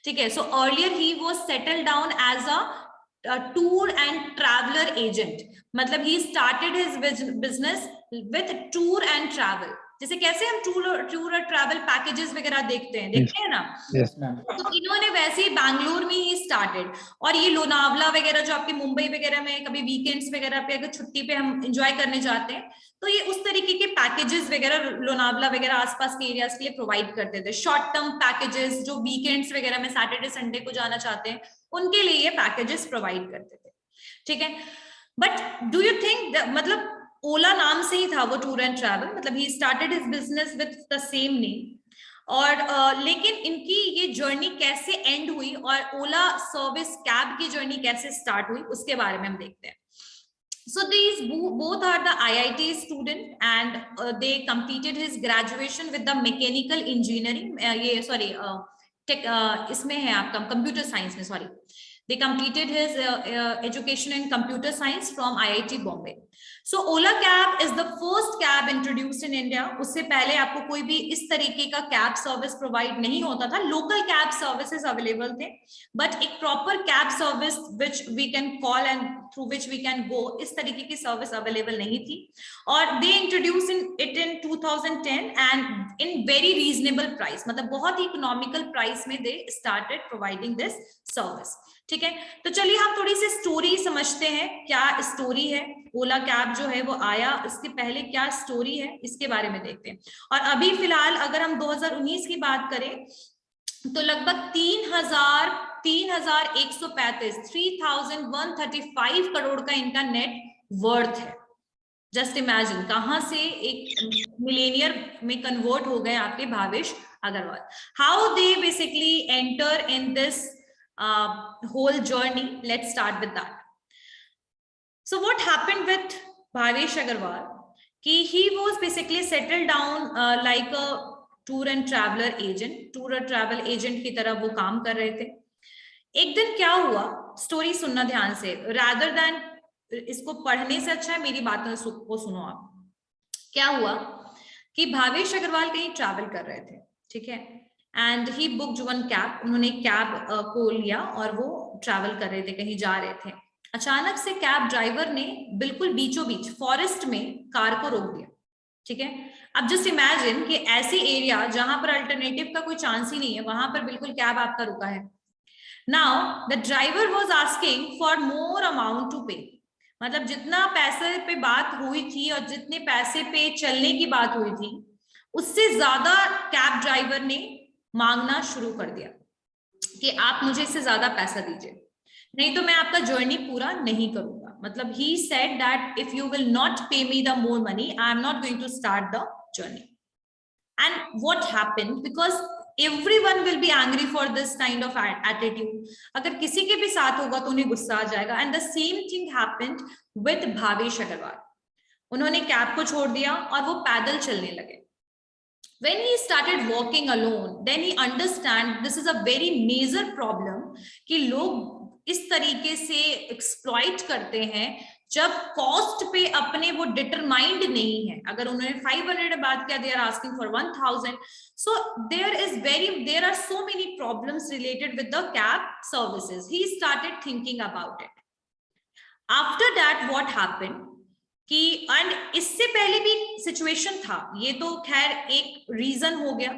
ठीक है, so earlier he was settled down as a tour and traveler agent. मतलब he started his business with tour and travel. जैसे कैसे हम टूर और ट्रैवल पैकेजेस वगैरह देखते हैं ना. Yes ma'am. तो इन्होंने वैसे ही बैंगलोर में ही स्टार्टेड, और ये लोनावला वगैरह जो आपके मुंबई वगैरह में कभी वीकेंड्स वगैरह पे अगर छुट्टी पे हम एंजॉय करने जाते हैं, तो ये उस तरीके के पैकेजेस वगैरह लोनावला वगैरह आसपास के एरियाज के लिए प्रोवाइड करते थे. शॉर्ट टर्म पैकेजेस जो वीकेंड्स वगैरह में सैटरडे संडे को जाना चाहते हैं, उनके लिए ये पैकेजेस प्रोवाइड करते थे. ठीक है, बट डू यू थिंक, मतलब ओला नाम से ही था वो टूर एंड ट्रैवल, मतलब he started his business with the same name. और लेकिन इनकी ये जर्नी कैसे एंड हुई और ओला सर्विस कैब की जर्नी कैसे स्टार्ट हुई, उसके बारे में हम देखते हैं. So these both are the IIT student and they completed his graduation with the mechanical engineering, इसमें है आपका कंप्यूटर साइंस में, sorry, they completed his education in computer science from IIT Bombay. So Ola cab is the first cab introduced in India. उससे पहले आपको कोई भी इस तरीके का कैब सर्विस प्रोवाइड नहीं होता था. लोकल कैब सर्विसेज अवेलेबल थे, बट एक proper cab service which we can call and through which we can go, इस तरीके की सर्विस अवेलेबल नहीं थी. और they introduce it in 2010 and in very reasonable price, मतलब बहुत ही इकोनॉमिकल प्राइस में they started providing this service. ठीक है, तो चलिए हम थोड़ी सी स्टोरी समझते हैं. क्या स्टोरी है, ओला कैब जो है वो आया, इसके पहले क्या स्टोरी है, इसके बारे में देखते हैं. और अभी फिलहाल अगर हम 2019 की बात करें तो लगभग 3,135 करोड़ का इनका नेट वर्थ है. जस्ट इमेजिन कहां से एक मिलेनियर में कन्वर्ट हो गए आपके Bhavesh Aggarwal. How they basically enter in this whole journey. Let's start with that. So what happened with Bhavesh Agarwal? He was basically settled down like a tour and traveler agent. Tour and travel agent की तरह वो काम कर रहे थे. एक दिन क्या हुआ, स्टोरी सुनना ध्यान से, rather than इसको पढ़ने से अच्छा है मेरी बातों को सुनो आप. क्या हुआ कि भावेश अग्रवाल कहीं ट्रैवल कर रहे थे, ठीक है, and he booked one cab. उन्होंने कैब को लिया और वो ट्रैवल कर रहे थे, कहीं जा रहे थे. अचानक से कैब ड्राइवर ने बिल्कुल बीचों बीच फॉरेस्ट में कार को रोक दिया. ठीक है, अब जस्ट इमेजिन कि ऐसी एरिया जहां पर अल्टरनेटिव का कोई चांस ही नहीं है, वहां पर बिल्कुल कैब आपका रुका है. Now the driver was asking for more amount to pay, मतलब जितना पैसे पे बात हुई थी और जितने पैसे पे चलने की बात हुई थी उससे ज्यादा कैब ड्राइवर ने मांगना शुरू कर दिया कि आप मुझे इससे ज्यादा पैसा दीजिए, नहीं तो मैं आपका जर्नी पूरा नहीं करूंगा. मतलब he said that if you will not pay me the more money, I am not going to start the journey. And what happened, because everyone will be angry for this kind of attitude. अगर किसी के भी साथ होगा तो उन्हें गुस्सा आ जाएगा. And the same thing happened with Bhavesh Agarwal. उन्होंने कैब को छोड़ दिया और वो पैदल चलने लगे. When he started walking alone, then he understand this is a very major problem कि लोग इस तरीके से एक्सप्लॉइट करते हैं जब कॉस्ट पे अपने वो डिटरमाइंड नहीं है. अगर उन्होंने 500 बात किया, they are asking for 1000. So there are so many problems related with the cab services. He started thinking about it. After that, what happened? कि एंड इससे पहले भी सिचुएशन था, ये तो खैर एक रीजन हो गया.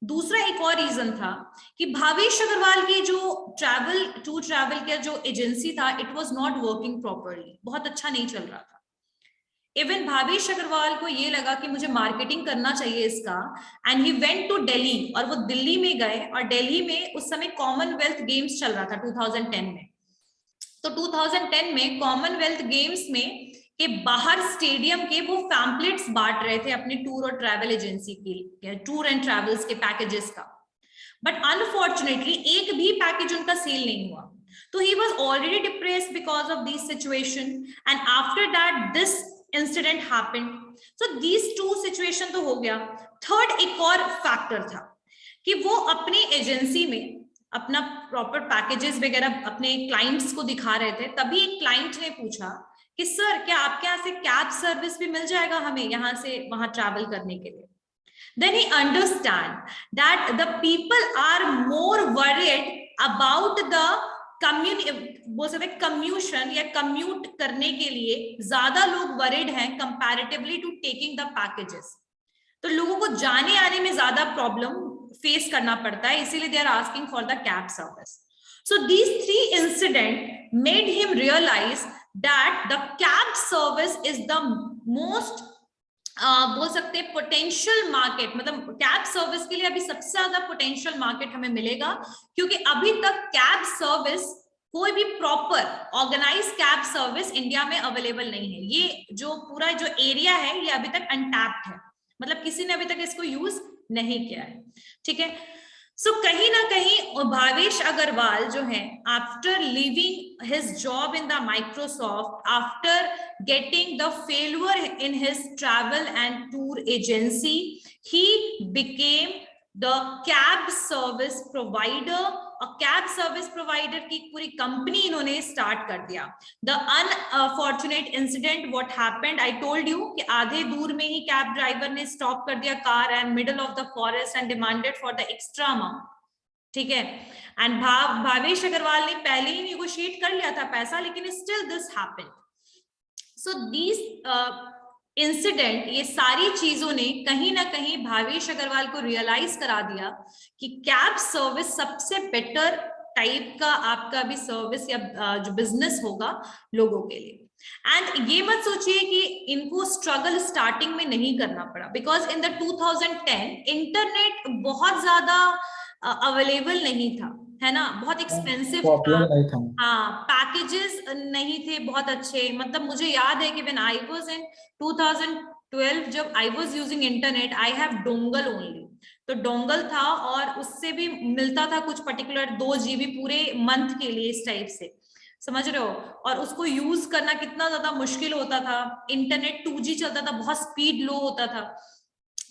दूसरा एक और रीजन था कि भावेश अग्रवाल की जो ट्रैवल का जो एजेंसी था, it was not working properly, बहुत अच्छा नहीं चल रहा था. इवन भावेश अग्रवाल को ये लगा कि मुझे मार्केटिंग करना चाहिए इसका, and he went to Delhi, और वो दिल्ली में गए. और दिल्ली में उस समय कॉमनवेल्थ गेम्स चल रहा था 2010 में. तो 2010 में कॉमनवेल्थ गेम्स में के बाहर स्टेडियम के वो पैम्पलेट्स बांट रहे थे अपने टूर और ट्रैवल एजेंसी के, टूर एंड ट्रैवल्स के पैकेजेस का. बट अनफॉर्चुनेटली एक भी पैकेज उनका सेल नहीं हुआ. तो he was already depressed because of this situation, and after that this incident happened. So these two situation तो हो गया. थर्ड एक और फैक्टर था कि वो अपनी एजेंसी में अपना प्रॉपर पैकेजेस वगैरह अपने क्लाइंट्स को दिखा रहे थे. तभी एक क्लाइंट ने पूछा कि सर क्या आपके यहाँ से कैब सर्विस भी मिल जाएगा हमें यहाँ से वहां ट्रैवल करने के लिए. Then he understand that the people are more worried about the कम्यूशन या कम्यूट करने के लिए ज्यादा लोग वरिड हैं comparatively to taking the packages. तो लोगों को जाने आने में ज्यादा प्रॉब्लम फेस करना पड़ता है, इसीलिए they are asking for the cab service. So these three incidents made him realize that the cab service is the most बोल सकते हैं पोटेंशियल मार्केट. मतलब कैब सर्विस के लिए अभी सबसे ज्यादा पोटेंशियल मार्केट हमें मिलेगा, क्योंकि अभी तक कैब सर्विस कोई भी proper organise cab service India में अवेलेबल नहीं है. ये जो पूरा जो एरिया है ये अभी तक अनटैप्ड है, मतलब किसी ने अभी तक इसको यूज नहीं किया है. ठीक है, सो कहीं ना कहीं भावेश अग्रवाल जो है, after living his job in the Microsoft, after getting the failure in his travel and tour agency, he became the cab service provider, और कैब सर्विस प्रोवाइडर की पूरी कंपनी इन्होंने स्टार्ट कर दिया। The unfortunate incident what happened, I told you कि आधे दूर में ही कैब ड्राइवर ने स्टॉप कर दिया car and middle of the forest and demanded for the extra amount, ठीक है। एंड भावेश अग्रवाल ने पहले ही निगोशिएट कर लिया था पैसा, लेकिन still this happened. So these incident, ये सारी चीजों ने कहीं ना कहीं भावेश अग्रवाल को रियलाइज करा दिया कि कैब सर्विस सबसे बेटर टाइप का आपका भी सर्विस या जो बिजनेस होगा लोगों के लिए। एंड ये मत सोचिए कि इनको स्ट्रगल स्टार्टिंग में नहीं करना पड़ा, बिकॉज इन द 2010 इंटरनेट बहुत ज्यादा अवेलेबल नहीं था, है ना, बहुत एक्सपेंसिव था। हाँ, पैकेजेस नहीं थे बहुत अच्छे। मतलब मुझे याद है कि व्हेन आई वाज इन 2012, जब I was using internet, I have dongle only, तो डोंगल था और उससे भी मिलता था कुछ पर्टिकुलर 2 GB पूरे मंथ के लिए, इस टाइप से, समझ रहे हो। और उसको यूज करना कितना ज्यादा मुश्किल होता था। इंटरनेट 2G चलता था, बहुत स्पीड लो होता था।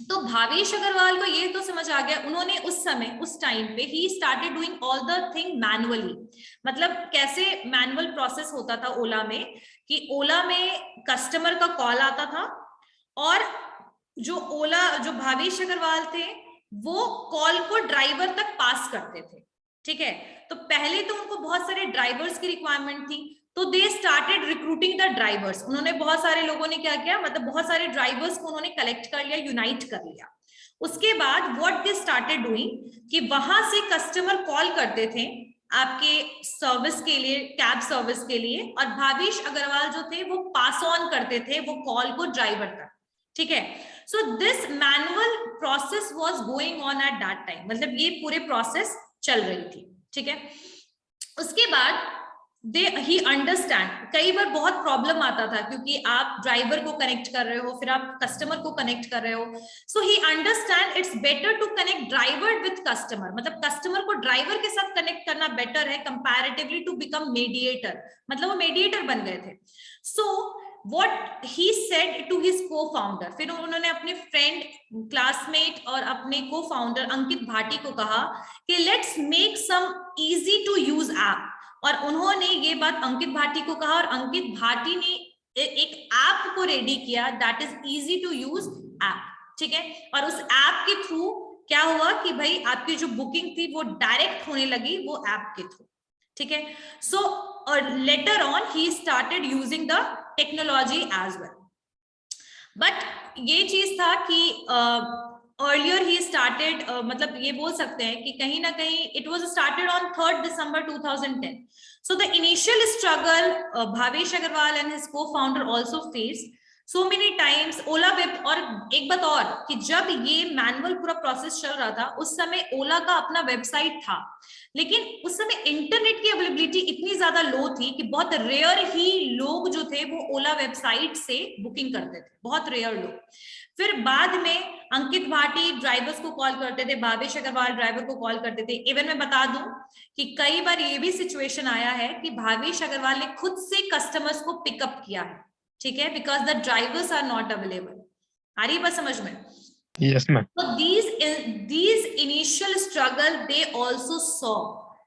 तो भावेश अग्रवाल को ये तो समझ आ गया, उन्होंने उस समय, उस टाइम पे he started doing all the thing manually. मतलब कैसे मैनुअल प्रोसेस होता था ओला में, कि ओला में कस्टमर का कॉल आता था और जो भावेश अग्रवाल थे वो कॉल को ड्राइवर तक पास करते थे, ठीक है। तो पहले तो उनको बहुत सारे ड्राइवर्स की रिक्वायरमेंट थी, तो they started recruiting the drivers. उन्होंने बहुत सारे लोगों ने क्या किया, मतलब बहुत सारे ड्राइवर्स को उन्होंने कलेक्ट कर लिया, यूनाइट कर लिया। उसके बाद व्हाट दे स्टार्टेड डूइंग कि वहां से कस्टमर कॉल करते थे आपके सर्विस के लिए, कैब सर्विस के लिए, और भावेश अग्रवाल जो थे वो पास ऑन करते थे वो कॉल को ड्राइवर तक, ठीक है। So this manual process was going on at that time, मतलब ये पूरे प्रोसेस चल रही थी, ठीक है। उसके बाद ही अंडरस्टैंड, कई बार बहुत प्रॉब्लम आता था क्योंकि आप ड्राइवर को कनेक्ट कर रहे हो, फिर आप कस्टमर को कनेक्ट कर रहे हो। So he understand it's better to connect driver with customer, मतलब कस्टमर को ड्राइवर के साथ कनेक्ट करना बेटर है कंपैरेटिवली टू बिकम मीडिएटर, मतलब वो मीडिएटर बन गए थे। सो what he said to his co-founder, फिर उन्होंने अपने फ्रेंड, क्लासमेट और अपने को-फाउंडर अंकित भाटी को कहा कि let's make some easy to use app. और उन्होंने ये बात अंकित भाटी को कहा और अंकित भाटी ने एक ऐप को रेडी किया that is easy to use app, ठीक है। और उस ऐप के थ्रू क्या हुआ कि भाई आपकी जो बुकिंग थी वो डायरेक्ट होने लगी वो ऐप के थ्रू, ठीक है। So later on he started using the technology as well, but ये चीज था कि अर्लियर ही स्टार्टेड, मतलब ये बोल सकते हैं कि कहीं ना कहीं it was started on 3rd December 2010. So the initial struggle Bhavesh Agarwal and his co-founder also faced so many times. Ola web, और एक बात और कि जब ये मैनुअल पूरा प्रोसेस चल रहा था उस समय ओला का अपना वेबसाइट था, लेकिन उस समय इंटरनेट की अवेलेबिलिटी इतनी ज्यादा लो थी कि बहुत रेयर ही लोग जो थे वो ओला वेबसाइट से बुकिंग करते थे, बहुत रेयर लोग। फिर बाद में अंकित भाटी ड्राइवर्स को कॉल करते थे, भावेश अग्रवाल ड्राइवर को कॉल करते थे। इवन मैं बता दूं कि कई बार ये भी सिचुएशन आया है कि भावेश अग्रवाल ने खुद से कस्टमर्स को पिकअप किया है, ठीक है, because the drivers are not available. आ रही बात समझ में? Yes, ma'am. So these initial struggle they also saw,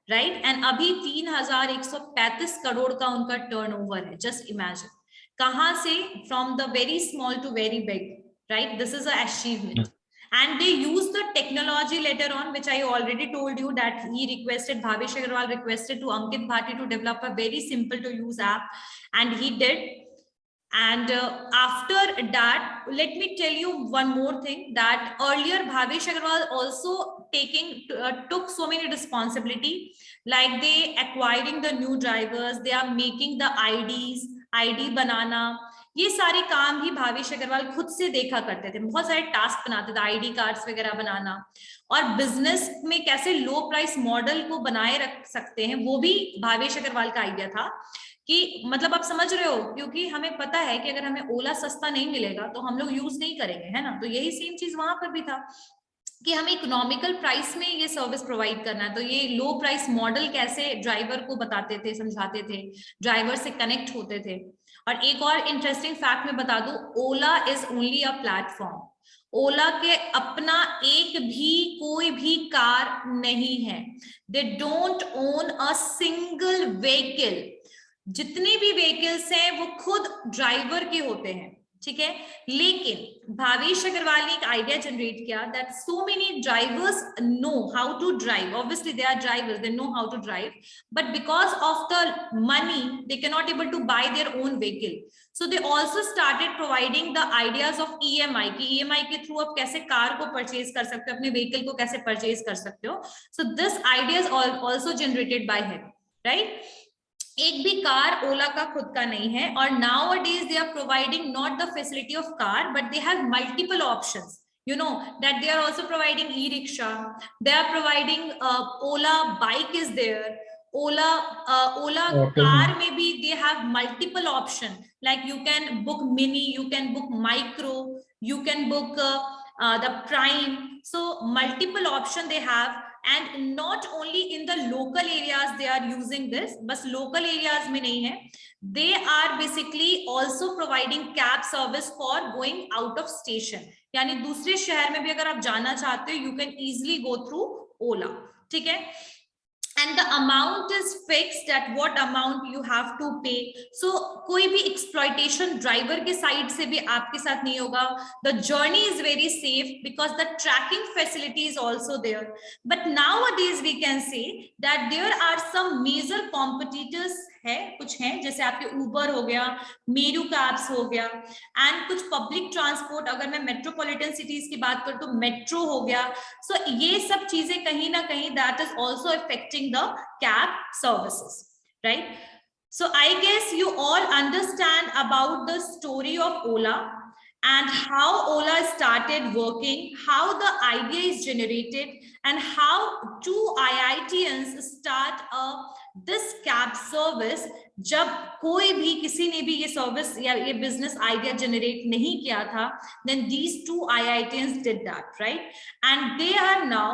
right? And अभी 3,135 करोड़ का उनका टर्नओवर है। Just imagine, कहाँ से? From the very small to very big, right? This is an achievement. And they use the technology later on, which I already told you that he requested, Bhavesh Agarwal requested to Ankit Bhati to develop a very simple to use app, and he did. And after that, let me tell you one more thing, that earlier Bhavesh Agarwal also took so many responsibility, like they acquiring the new drivers, they are making the ID बनाना, ये सारे काम भी भावेश अग्रवाल खुद से देखा करते थे। बहुत सारे टास्क बनाते थे, आईडी कार्ड्स वगैरह बनाना, और बिजनेस में कैसे लो प्राइस मॉडल को बनाए रख सकते हैं वो भी भावेश अग्रवाल का आइडिया था। कि मतलब आप समझ रहे हो, क्योंकि हमें पता है कि अगर हमें ओला सस्ता नहीं मिलेगा तो हम लोग यूज नहीं करेंगे, है ना। तो यही सेम चीज वहां पर भी था कि हमें इकोनॉमिकल प्राइस में ये सर्विस प्रोवाइड करना है। तो ये लो प्राइस मॉडल कैसे ड्राइवर को बताते थे, समझाते थे, ड्राइवर से कनेक्ट होते थे। और एक और इंटरेस्टिंग फैक्ट मैं बता दूं, ओला इज ओनली अ प्लेटफॉर्म, ओला के अपना एक भी कोई भी कार नहीं है। They don't own a single vehicle. जितने भी व्हीकल्स हैं वो खुद ड्राइवर के होते हैं, ठीक है। लेकिन भावेश अग्रवाल ने एक आइडिया जनरेट किया that so many drivers know how to drive, obviously they are drivers, they know how to drive, but because of the money they can not able to buy their own vehicle, so they also started providing the ideas of EMI की EMI के थ्रू आप कैसे car को purchase कर सकते हो, अपने व्हीकल को कैसे परचेज कर सकते हो। So this idea is also generated by him, right. एक भी कार ओला का खुद का नहीं है, और nowadays they are providing not the facility of car but they have multiple options, you know that they are also providing e-rickshaw, they are providing Ola bike is there, Ola car maybe they have multiple option, like you can book mini, you can book micro, you can book the prime, so multiple option they have. And not only in the local areas they are using this, बस local areas में नहीं है, they are basically also providing cab service for going out of station, यानी दूसरे शहर में भी अगर आप जाना चाहते हो you can easily go through Ola, ठीक है। And the amount is fixed at what amount you have to pay. So कोई भी exploitation driver के side से भी आपके साथ नहीं होगा. The journey is very safe because the tracking facility is also there. But nowadays we can say that there are some major competitors है, कुछ हैं जैसे आपके Uber हो गया, मेरू कैब्स हो गया, एंड कुछ पब्लिक ट्रांसपोर्ट, अगर मैं मेट्रोपॉलिटन सिटीज की बात करूं तो मेट्रो हो गया. सो ये सब चीजें कहीं ना कहीं that is also affecting the cab services, right. So I guess you all understand about the story of Ola and how Ola started working, how the idea is generated, and how two IITians start this cab service. जब कोई भी किसी ने भी ये service या ये business idea generate नहीं किया था, then these two IITians did that, right? And they are now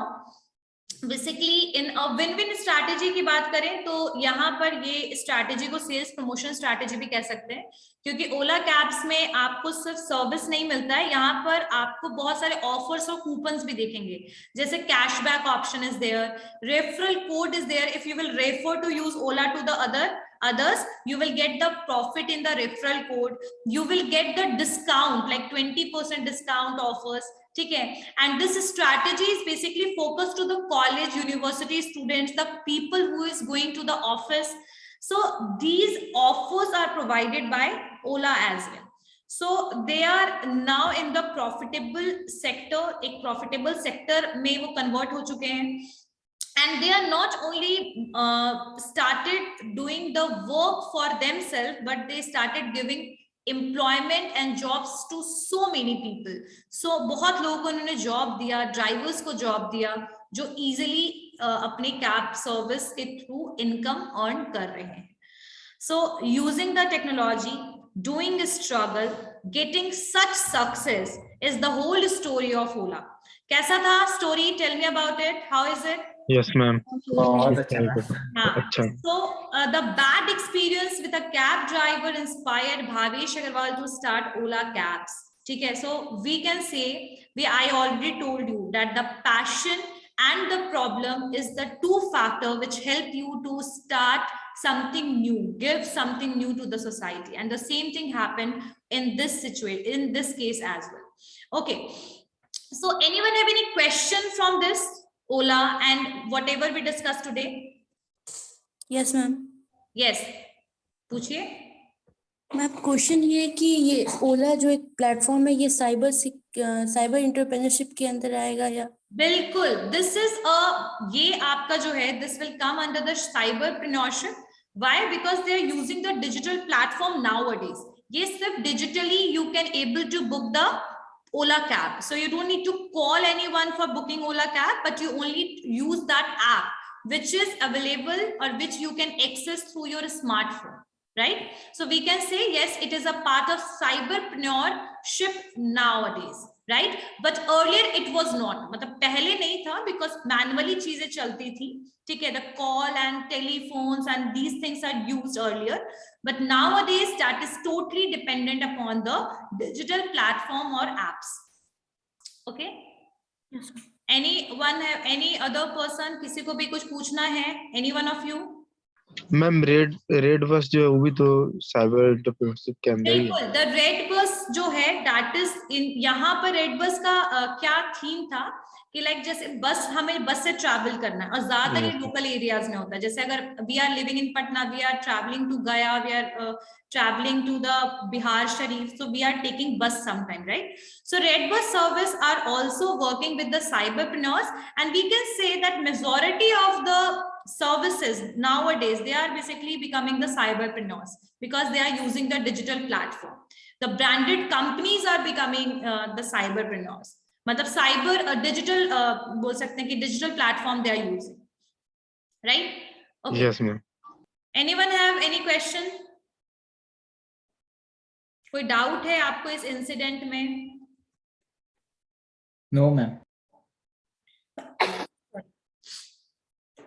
basically in a win-win strategy की बात करें तो यहाँ पर ये स्ट्रैटेजी को सेल्स प्रमोशन स्ट्रैटेजी भी कह सकते हैं, क्योंकि ओला कैब्स में आपको सिर्फ सर्विस नहीं मिलता है, यहाँ पर आपको बहुत सारे ऑफर्स और कूपन्स भी देखेंगे, जैसे cashback option is there, referral code is there, if you will refer to use Ola to the others, you will get the profit in the referral code, you will get the discount like 20% discount offers, ठीक है. And this strategy is basically focused to the college, university students, the people who is going to the office. So these offers are provided by Ola as well. So they are now in the profitable sector, एक profitable sector में वो convert हो चुके हैं. And they are not only started doing the work for themselves, but they started giving employment and jobs to so many people. So बहुत लोगों को उन्होंने जॉब दिया, ड्राइवर्स को जॉब दिया, जो easily अपने कैब सर्विस के थ्रू इनकम अर्न कर रहे हैं. So using the technology, doing the struggle, getting such success is the whole story of Ola. कैसा था story? Tell me about it. How is it? Yes, ma'am. So the bad experience with a cab driver inspired Bhavesh Agarwal to start Ola Cabs. ठीक है. So we can say, I already told you that the passion and the problem is the two factor which help you to start something new, give something new to the society, and the same thing happened in this situation, in this case as well. Okay. So anyone have any question from this Ola and whatever we discussed today? Yes, ma'am. Yes, पूछिए. Ma'am question ये है कि ये ओला जो एक platform है, ये cyber entrepreneurship के अंदर आएगा या? बिल्कुल. दिस इज ये आपका जो है, this will come under the cyberpreneurship. Why? Because they are using the digital platform nowadays. ये सिर्फ digitally you can able to book the Ola cab. So you don't need to call anyone for booking Ola cab, but you only use that app which is available or which you can access through your smartphone, right? So we can say yes, it is a part of cyberpreneurship nowadays, right? But earlier it was not. मतलब पहले नहीं था because manually चीजें चलती थी, ठीक है. The call and telephones and these things are used earlier, but nowadays that is totally dependent upon the digital platform or apps. Okay. Anyone have any other person? किसी को भी कुछ पूछना है? Any one of you? Ma'am red bus जो है वो भी तो साइबर इंटरप्रेन्योरशिप के अंदर ही है। बिल्कुल, द रेड बस जो है दैट इज इन, यहाँ पर रेड बस का क्या थीम था कि लाइक जैसे बस, हमें बस से ट्रैवल करना है और ज्यादातर ये लोकल एरियाज में होता है। जैसे अगर we are living in Patna, we are traveling to Gaya, we are traveling to the Bihar Sharif, so we are taking bus sometime, right? So red bus service are also working with the cyberpreneurs, and we can say that majority of the services nowadays, they are basically becoming the cyberpreneurs because they are using the digital platform. The branded companies are becoming the cyberpreneurs. मतलब cyber digital बोल सकते हैं कि digital platform they are using, right? Okay. Yes ma'am. Anyone have any question? कोई doubt है आपको इस incident में? No, ma'am.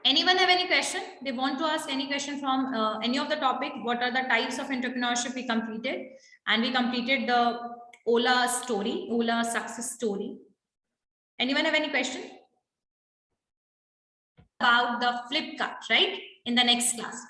Anyone have any question? They want to ask any question from any of the topic? What are the types of entrepreneurship we completed? And we completed the Ola story, Ola success story. Anyone have any question? About the Flipkart, right? In the next class.